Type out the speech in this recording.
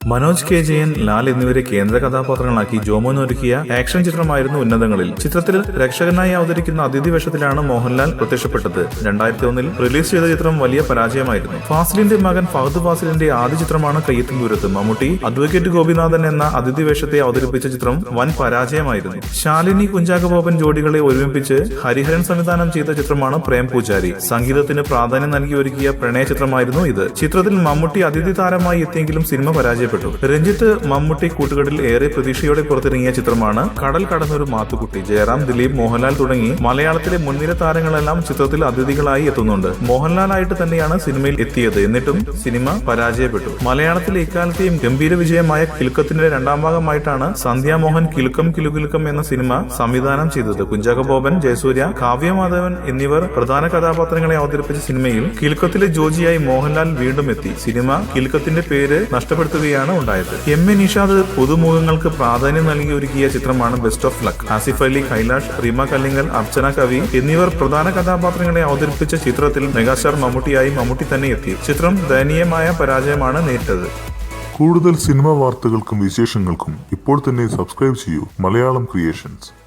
Manoj K Jayan, Lal എന്നിവരെ കേന്ദ്ര കഥാപാത്രങ്ങളാക്കി ജോമോൻ ഒരുക്കിയ ആക്ഷൻ ചിത്രമായിരുന്നു ഉന്നതങ്ങളിൽ. ചിത്രത്തിൽ രക്ഷകനായി അവതരിക്കുന്ന അതിഥി വേഷത്തിലാണ് മോഹൻലാൽ പ്രത്യക്ഷപ്പെട്ടത്. 2001 റിലീസ് ചെയ്ത ചിത്രം വലിയ പരാജയമായിരുന്നു. ഫാസിലിന്റെ മകൻ ഫഹദ് ഫാസിലിന്റെ ആദ്യ ചിത്രമാണ് കയ്യെത്തും ദൂരത്ത്. മമ്മൂട്ടി അഡ്വക്കേറ്റ് ഗോപിനാഥൻ എന്ന അതിഥി വേഷത്തെ അവതരിപ്പിച്ച ചിത്രം വൻ പരാജയമായിരുന്നു. ശാലിനി കുഞ്ചാക്കബോബൻ ജോഡികളെ ഒരുമിപ്പിച്ച് ഹരിഹരൻ സംവിധാനം ചെയ്ത ചിത്രമാണ് പ്രേം പൂജാരി. സംഗീതത്തിന് പ്രാധാന്യം നൽകി ഒരുക്കിയ പ്രണയ ചിത്രമായിരുന്നു ഇത്. ചിത്രത്തിൽ മമ്മൂട്ടി അതിഥി താരമായി എത്തിയെങ്കിലും സിനിമ പരാജയപ്പെട്ടു. രഞ്ജിത്ത് മമ്മൂട്ടി കൂട്ടുകെട്ടിൽ ഏറെ പ്രതീക്ഷയോടെ പുറത്തിറങ്ങിയ ചിത്രമാണ് കടൽ കടന്നൊരു മാത്തുക്കുട്ടി. ജയറാം, ദിലീപ്, മോഹൻലാൽ തുടങ്ങി മലയാളത്തിലെ മുൻനിര താരങ്ങളെല്ലാം ചിത്രത്തിൽ അതിഥികളായി എത്തുന്നുണ്ട്. മോഹൻലാലായിട്ട് തന്നെയാണ് സിനിമയിൽ എത്തിയത്. എന്നിട്ടും സിനിമ പരാജയപ്പെട്ടു. മലയാളത്തിലെ ഇക്കാലത്തെയും ഗംഭീര വിജയമായ കിലുക്കത്തിന്റെ രണ്ടാം ഭാഗമായിട്ടാണ് സന്ധ്യാമോഹൻ കിലുക്കം കിലുകിലുക്കം എന്ന സിനിമ സംവിധാനം ചെയ്തത്. കുഞ്ചാക്കബോബൻ, ജയസൂര്യ, കാവ്യമാധവൻ എന്നിവർ പ്രധാന കഥാപാത്രങ്ങളെ അവതരിപ്പിച്ച സിനിമയിൽ കിലുക്കത്തിലെ ജോജിയായി മോഹൻലാൽ വീണ്ടും എത്തി. സിനിമ കിലുക്കത്തിന്റെ പേര് നഷ്ടപ്പെടുത്തുകയാണ് ഉണ്ടായത്. എം.എ. നിഷാദ് പുതുമുഖങ്ങൾക്ക് പ്രാധാന്യം നൽകി ഒരുക്കിയ ചിത്രമാണ് best of luck. Asif Ali, Kailash, Rima Kallingal, Archana Kavi എന്നിവർ പ്രധാന കഥാപാത്രങ്ങളെ അവതരിപ്പിച്ച ചിത്രത്തിൽ മെഗാസ്റ്റാർ മമ്മൂട്ടിയായി മമ്മൂട്ടി തന്നെ എത്തി. ചിത്രം ദയനീയമായ പരാജയമാണ് നേരിട്ടത്. കൂടുതൽ സിനിമാ വാർത്തകൾക്കും വിശേഷങ്ങൾക്കും ഇപ്പോൾ തന്നെ സബ്സ്ക്രൈബ് ചെയ്യൂ മലയാളം ക്രിയേഷൻസ്.